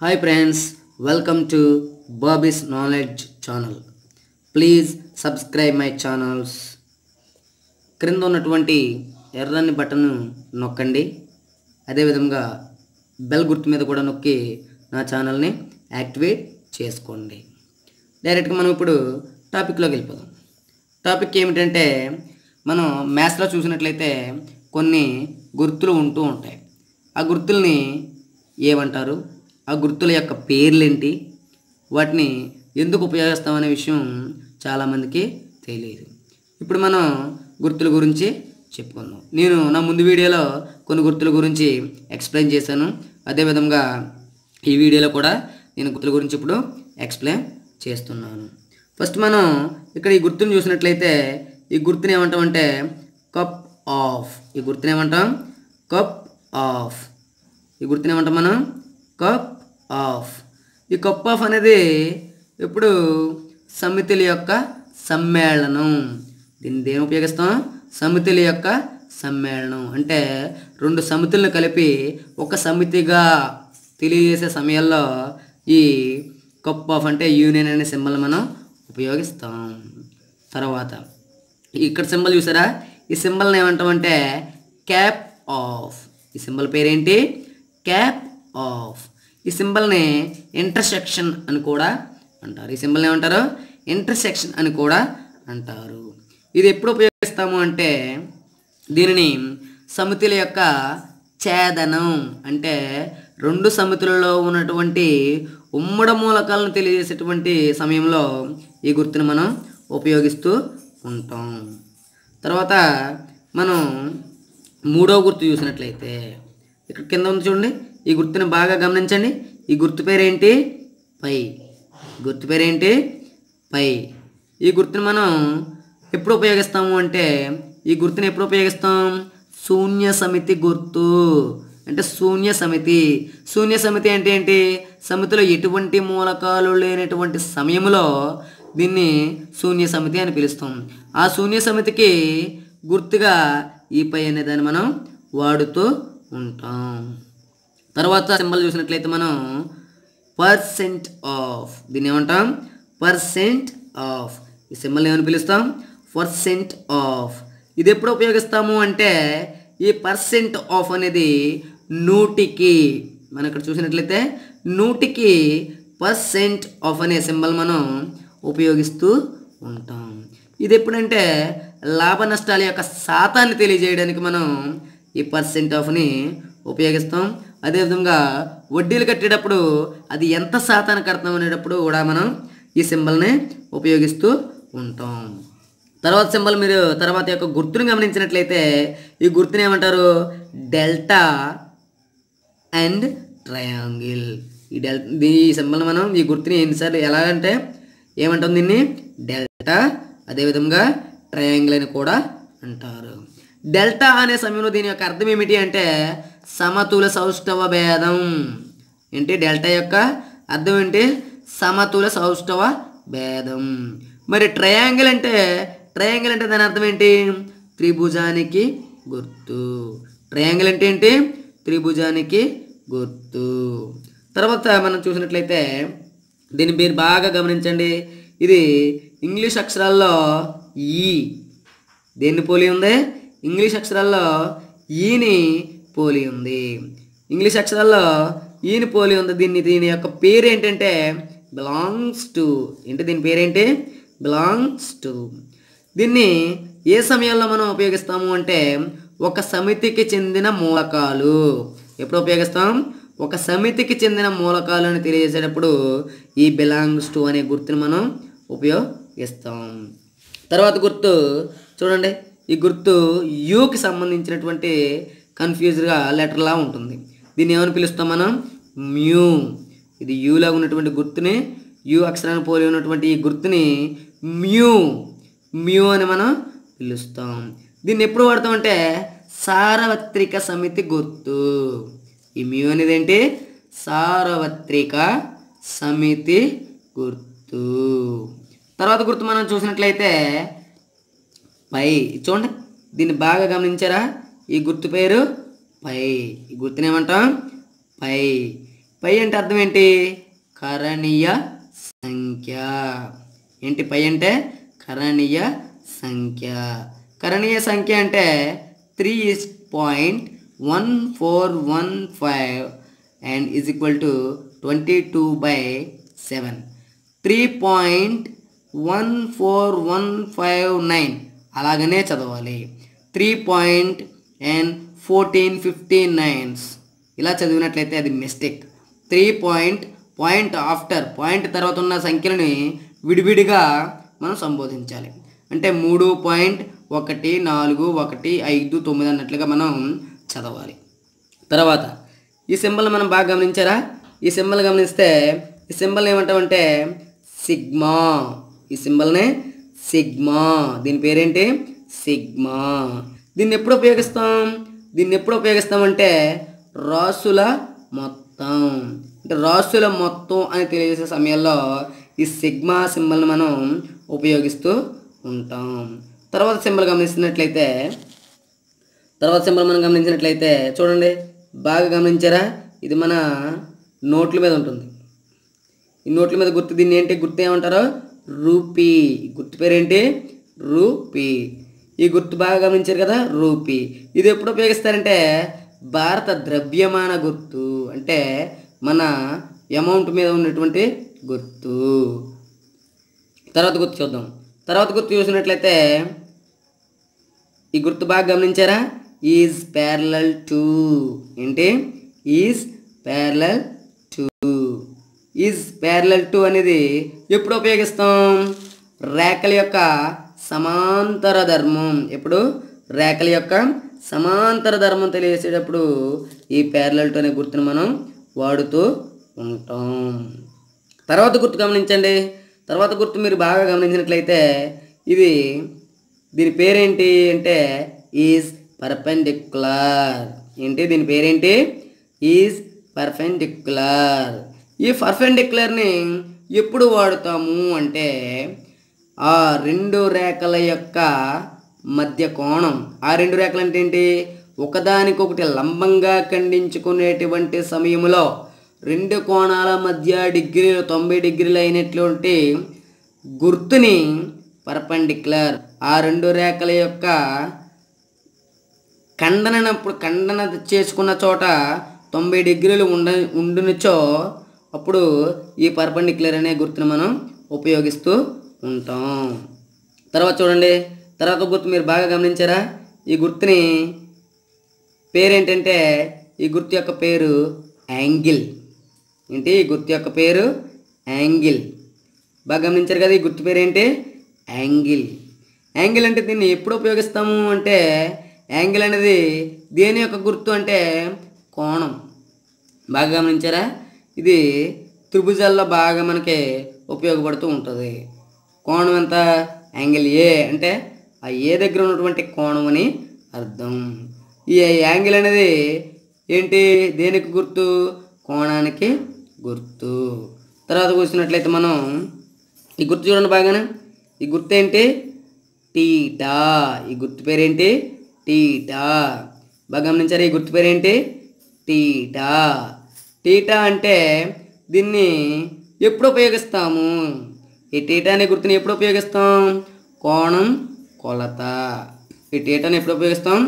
Hi friends, welcome to Bobby's Knowledge channel. Please subscribe my channels. క్రింద ఉన్నటువంటి ఎర్రని button నొక్కండి. అదేవిధంగా బెల్ గుర్తు మీద కూడా నొక్కి నా ఛానల్ని యాక్టివేట్ చేసుకోండి. డైరెక్ట్గా మనం ఇప్పుడు టాపిక్లోకి వెళ్ళిపోదాం. టాపిక్ ఏమిటంటే మనం మ్యాథ్స్లో చూసినట్లయితే కొన్ని గుర్తులు ఉంటూ ఉంటాయి. ఆ గుర్తుల్ని ఏమంటారు, ఆ గుర్తుల యొక్క పేర్లేంటి, వాటిని ఎందుకు ఉపయోగిస్తామనే విషయం చాలామందికి తెలియదు. ఇప్పుడు మనం గుర్తుల గురించి చెప్పుకుందాం. నేను నా ముందు వీడియోలో కొన్ని గుర్తుల గురించి ఎక్స్ప్లెయిన్ చేశాను. అదేవిధంగా ఈ వీడియోలో కూడా నేను గుర్తుల గురించి ఇప్పుడు ఎక్స్ప్లెయిన్ చేస్తున్నాను. ఫస్ట్ మనం ఇక్కడ ఈ గుర్తుని చూసినట్లయితే ఈ గుర్తుని ఏమంటామంటే కప్ ఆఫ్. ఈ గుర్తుని ఏమంటాం కప్ ఆఫ్. ఈ గుర్తుని ఏమంటాం మనం కప్ ఆఫ్. ఈ కప్ ఆఫ్ అనేది ఇప్పుడు సమితుల యొక్క సమ్మేళనం. దీన్ని దేని ఉపయోగిస్తాం? సమితుల యొక్క సమ్మేళనం అంటే రెండు సమితులను కలిపి ఒక సమితిగా తెలియజేసే సమయంలో ఈ కప్ ఆఫ్ అంటే యూనియన్ అనే సింబల్ మనం ఉపయోగిస్తాం. తర్వాత ఇక్కడ సింబల్ చూసారా? ఈ సింబల్ని ఏమంటామంటే క్యాప్ ఆఫ్. ఈ సింబల్ పేరేంటి? Cap of. ఈ సింబల్ని ఇంటర్సెక్షన్ అని కూడా అంటారు. ఈ సింబల్ని ఏమంటారు? ఇంటర్సెక్షన్ అని కూడా అంటారు. ఇది ఎప్పుడు ఉపయోగిస్తాము అంటే దీనిని సమితుల యొక్క ఛేదనం అంటే రెండు సమితులలో ఉన్నటువంటి ఉమ్మడి మూలకాలను తెలియజేసేటువంటి సమయంలో ఈ గుర్తును మనం ఉపయోగిస్తూ ఉంటాం. తర్వాత మనం మూడో గుర్తు చూసినట్లయితే ఇక్కడ కింద ఉంది చూడండి. ఈ గుర్తుని బాగా గమనించండి. ఈ గుర్తు పేరేంటి? పై. గుర్తు పేరేంటి? పై. ఈ గుర్తుని మనం ఎప్పుడు ఉపయోగిస్తాము అంటే ఈ గుర్తుని ఎప్పుడు ఉపయోగిస్తాం? శూన్య సమితి గుర్తు అంటే శూన్య సమితి. శూన్య సమితి అంటే ఏంటి? సమితిలో ఎటువంటి మూలకాలు లేనటువంటి సమయంలో దీన్ని శూన్య సమితి అని పిలుస్తాం. ఆ శూన్య సమితికి గుర్తుగా ఈ పై అనే దాన్ని మనం వాడుతూ ఉంటాం. తర్వాత సింబల్ చూసినట్లయితే మనం పర్సెంట్ ఆఫ్. దీన్ని ఏమంటాం? Percent of. ఈ సింబల్ ఏమని పిలుస్తాం? Percent of. ఇది ఎప్పుడు ఉపయోగిస్తాము అంటే ఈ పర్సెంట్ ఆఫ్ అనేది నూటికి, మనం ఇక్కడ చూసినట్లయితే నూటికి పర్సెంట్ ఆఫ్ అనే సింబల్ మనం ఉపయోగిస్తూ ఉంటాం. ఇది ఎప్పుడంటే లాభ నష్టాల యొక్క శాతాన్ని తెలియజేయడానికి మనం ఈ పర్సెంట్ ఆఫ్ని ఉపయోగిస్తాం. అదేవిధంగా వడ్డీలు కట్టేటప్పుడు అది ఎంత శాతాన్ని కడతాం అనేటప్పుడు కూడా మనం ఈ సింబల్ని ఉపయోగిస్తూ ఉంటాం. తర్వాత సింబల్ మీరు తర్వాత యొక్క గుర్తుని గమనించినట్లయితే ఈ గుర్తుని ఏమంటారు? Delta and triangle. ఈ సింబల్ మనం ఈ గుర్తుని ఎన్నిసార్లు ఎలాగంటే ఏమంటాం? దీన్ని డెల్టా అదేవిధంగా ట్రయాంగిల్ అని కూడా అంటారు. డెల్టా అనే సమయంలో దీని యొక్క అర్థం ఏమిటి అంటే సమతుల సౌష్ఠవ భేదం. ఏంటి డెల్టా యొక్క అర్థం ఏంటి? సమతుల సౌష్ఠవ భేదం. మరి ట్రయాంగిల్ అంటే దాని అర్థం ఏంటి? త్రిభుజానికి గుర్తు. ట్రయాంగిల్ అంటే ఏంటి? త్రిభుజానికి గుర్తు. తర్వాత మనం చూసినట్లయితే దీన్ని మీరు బాగా గమనించండి. ఇది ఇంగ్లీష్ అక్షరాల్లో ఈ దేన్ని పోలి ఉంది? ఇంగ్లీష్ అక్షరాల్లో ఈని పోలి ఉంది. ఇంగ్లీష్ అక్షరాల్లో ఈని పోలి ఉంది. దీని యొక్క పేరు ఏంటంటే బిలాంగ్స్ టు. ఏంటి దీని పేరేంటి? Belongs to. దీన్ని ఏ సమయంలో మనం ఉపయోగిస్తాము అంటే ఒక సమితికి చెందిన మూలకాలు. ఎప్పుడు ఉపయోగిస్తాం? ఒక సమితికి చెందిన మూలకాలను తెలియజేసేటప్పుడు ఈ బిలాంగ్స్ టు అనే గుర్తుని మనం ఉపయోగిస్తాం. తర్వాత గుర్తు చూడండి. ఈ గుర్తు యూకి సంబంధించినటువంటి కన్ఫ్యూజ్గా లెటర్లా ఉంటుంది. దీన్ని ఏమని పిలుస్తాం మనం? మ్యూ. ఇది యూలా ఉన్నటువంటి గుర్తుని, యూ అక్షరాన్ని పోలి ఉన్నటువంటి ఈ గుర్తుని మ్యూ అని మనం పిలుస్తాం. దీన్ని ఎప్పుడు వాడతామంటే సార్వత్రిక సమితి గుర్తు. ఈ మ్యూ అనేది ఏంటి? సార్వత్రిక సమితి గుర్తు. తర్వాత గుర్తు మనం చూసినట్లయితే పై. చూడండి, దీన్ని బాగా గమనించారా? ఈ గుర్తు పేరు పై. ఈ గుర్తుని ఏమంటాం? పై. పై అంటే అర్థం ఏంటి? కరణీయ సంఖ్య. ఏంటి పై అంటే? కరణీయ సంఖ్య. కరణీయ సంఖ్య అంటే 3.1415 and is equal to 22/7. 3.14159 అలాగనే చదవాలి. 3.1459 ఇలా చదివినట్లయితే అది మిస్టేక్. 3 పాయింట్ ఆఫ్టర్ పాయింట్ తర్వాత ఉన్న సంఖ్యలని విడివిడిగా మనం సంబోధించాలి. అంటే 3.1415 అన్నట్లుగా మనం చదవాలి. తర్వాత ఈ సింబల్ మనం బాగా గమనించారా? ఈ సింబల్ గమనిస్తే ఈ సింబల్ ఏమంటామంటే సిగ్మా. ఈ సింబల్నే సిగ్మా. దీని పేరేంటి? సిగ్మా. దీన్ని ఎప్పుడు ఉపయోగిస్తామంటే రాసుల మొత్తం. అంటే రాసుల మొత్తం అని తెలియజేసే సమయంలో ఈ సిగ్మా సింబల్ని మనం ఉపయోగిస్తూ ఉంటాం. తర్వాత సింబల్ మనం గమనించినట్లయితే చూడండి, బాగా గమనించారా? ఇది మన నోట్ల మీద ఉంటుంది. ఈ నోట్ల మీద గుర్తు, దీన్ని ఏంటి గుర్తు ఏమంటారు? రూపీ. గుర్తు పేరేంటి? రూపీ. ఈ గుర్తు బాగా గమనించారు కదా, రూపీ. ఇది ఎప్పుడు ఉపయోగిస్తారంటే భారత ద్రవ్యమాన గుర్తు, అంటే మన అమౌంట్ మీద ఉన్నటువంటి గుర్తు. తర్వాత గుర్తు చూద్దాం. తర్వాత గుర్తు చూసినట్లయితే ఈ గుర్తు బాగా గమనించారా? Is parallel to. ఏంటి? Is parallel to. Is parallel to అనేది ఎప్పుడు ఉపయోగిస్తాం? రేఖల యొక్క సమాంతర ధర్మం. ఎప్పుడు? రేఖల యొక్క సమాంతర ధర్మం తెలియజేసేటప్పుడు ఈ ప్యారలల్ టు అనే గుర్తును మనం వాడుతూ ఉంటాం. తర్వాత గుర్తు గమనించండి. తర్వాత గుర్తు మీరు బాగా గమనించినట్లయితే దీని పేరేంటి అంటే ఈజ్ పర్పెండిక్యులర్. ఏంటి? దీని పేరేంటి? Is perpendicular. ఈ పర్పెండిక్యులర్ని ఎప్పుడు వాడుతాము అంటే ఆ రెండు రేఖల యొక్క మధ్య కోణం. ఆ రెండు రేఖలు అంటే ఏంటి? ఒకదానికొకటి లంబంగా ఖండించుకునేటువంటి సమయంలో రెండు కోణాల మధ్య 90 డిగ్రీలు అయినటువంటి గుర్తుని పర్పెండిక్యులర్. ఆ రెండు రేఖల యొక్క ఖండన చేసుకున్న చోట 90 డిగ్రీలు ఉండునిచో అప్పుడు ఈ పర్పెండిక్యులర్ అనే గుర్తును మనం ఉపయోగిస్తూ ఉంటాం. తర్వాత చూడండి, తర్వాత గుర్తు మీరు బాగా గమనించారా? ఈ గుర్తుని పేరేంటంటే ఈ గుర్తు యొక్క పేరు యాంగిల్. ఏంటి? ఈ గుర్తు యొక్క పేరు యాంగిల్. బాగా గమనించారు కదా? ఈ గుర్తు పేరేంటి? యాంగిల్. యాంగిల్ అంటే దీన్ని ఎప్పుడు ఉపయోగిస్తాము అంటే యాంగిల్ అనేది దేని యొక్క గుర్తు అంటే కోణం. బాగా గమనించారా? ఇది త్రిభుజాల్లో బాగా మనకి ఉపయోగపడుతూ ఉంటుంది. కోణం ఎంత? యాంగిల్ ఏ అంటే ఆ ఏ దగ్గర ఉన్నటువంటి కోణం అని అర్థం. ఈ యాంగిల్ అనేది ఏంటి? దేనికి గుర్తు? కోణానికి గుర్తు. తర్వాత కూర్చున్నట్లయితే మనం ఈ గుర్తు చూడండి బాగానే. ఈ గుర్తు ఏంటి? టీటా. ఈ గుర్తు పేరేంటి? టీటా. బాగా గమనించారు? ఈ గుర్తు పేరేంటి? టీటా. టీటా అంటే దీన్ని ఎప్పుడు ఉపయోగిస్తాము? ఈ టీటా అనే గుర్తుని ఎప్పుడు ఉపయోగిస్తాం? కోణం కొలత. ఈ టీటాని ఎప్పుడు ఉపయోగిస్తాం?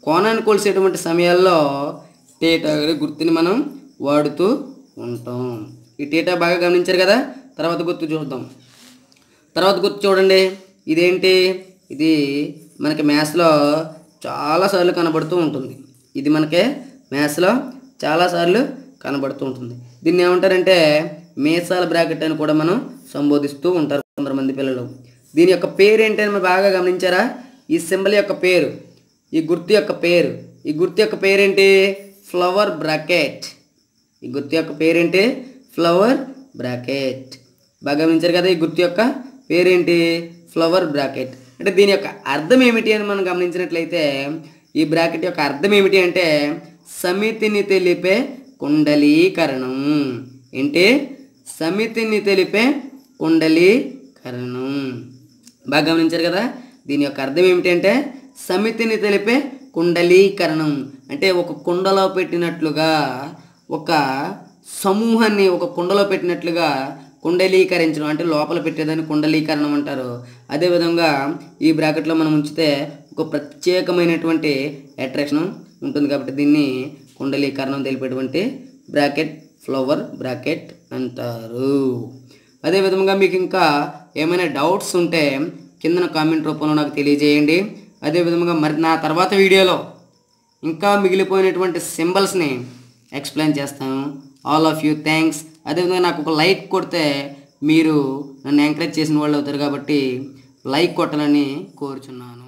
కోణాన్ని కొలిసేటువంటి సమయాల్లో టీటా గుర్తుని మనం వాడుతూ ఉంటాం. ఈ టీటా బాగా గమనించారు కదా? తర్వాత గుర్తు చూద్దాం. తర్వాత గుర్తు చూడండి. ఇదేంటి? ఇది మనకి మ్యాథ్స్లో చాలాసార్లు కనబడుతూ ఉంటుంది. ఇది మనకి మ్యాథ్స్లో చాలాసార్లు కనబడుతూ ఉంటుంది. దీన్ని ఏమంటారంటే మీసాల బ్రాకెట్ అని కూడా మనం సంబోధిస్తూ ఉంటారు కొంతమంది పిల్లలు. దీని యొక్క పేరు ఏంటని మీరు బాగా గమనించారా? ఈ సింబల్ యొక్క పేరు, ఈ గుర్తు యొక్క పేరు. ఈ గుర్తు యొక్క పేరేంటి? Flower bracket. ఈ గుర్తు యొక్క పేరేంటి? Flower bracket. బాగా గమనించారు కదా? ఈ గుర్తు యొక్క పేరేంటి? Flower bracket. అంటే దీని యొక్క అర్థం ఏమిటి అని మనం గమనించినట్లయితే ఈ బ్రాకెట్ యొక్క అర్థం ఏమిటి అంటే సమితిని తెలిపే కుండలీకరణం. ఏంటి? సమితిని తెలిపే కుండలీకరణం. బాగా గమనించారు కదా? దీని యొక్క అర్థం ఏమిటి అంటే సమితిని తెలిపే కుండలీకరణం. అంటే ఒక కుండలో పెట్టినట్లుగా ఒక సమూహాన్ని ఒక కుండలో పెట్టినట్లుగా కుండలీకరించడం, అంటే లోపల పెట్టేదాన్ని కుండలీకరణం అంటారు. అదేవిధంగా ఈ బ్రాకెట్లో మనం ఉంచితే ఒక ప్రత్యేకమైనటువంటి అట్రాక్షన్ ఉంటుంది కాబట్టి దీన్ని కుండలీకరణం తెలిపేటువంటి బ్రాకెట్ ఫ్లవర్ బ్రాకెట్ అంటారు. అదేవిధంగా మీకు ఇంకా ఏమైనా డౌట్స్ ఉంటే కింద కామెంట్ రూపంలో నాకు తెలియజేయండి. అదేవిధంగా మరి నా తర్వాత వీడియోలో ఇంకా మిగిలిపోయినటువంటి సింబల్స్ని ఎక్స్ప్లెయిన్ చేస్తాను. All of you thanks. అదేవిధంగా నాకు ఒక లైక్ కొడితే మీరు నన్ను ఎంకరేజ్ చేసిన వాళ్ళు అవుతారు కాబట్టి లైక్ కొట్టాలని కోరుచున్నాను.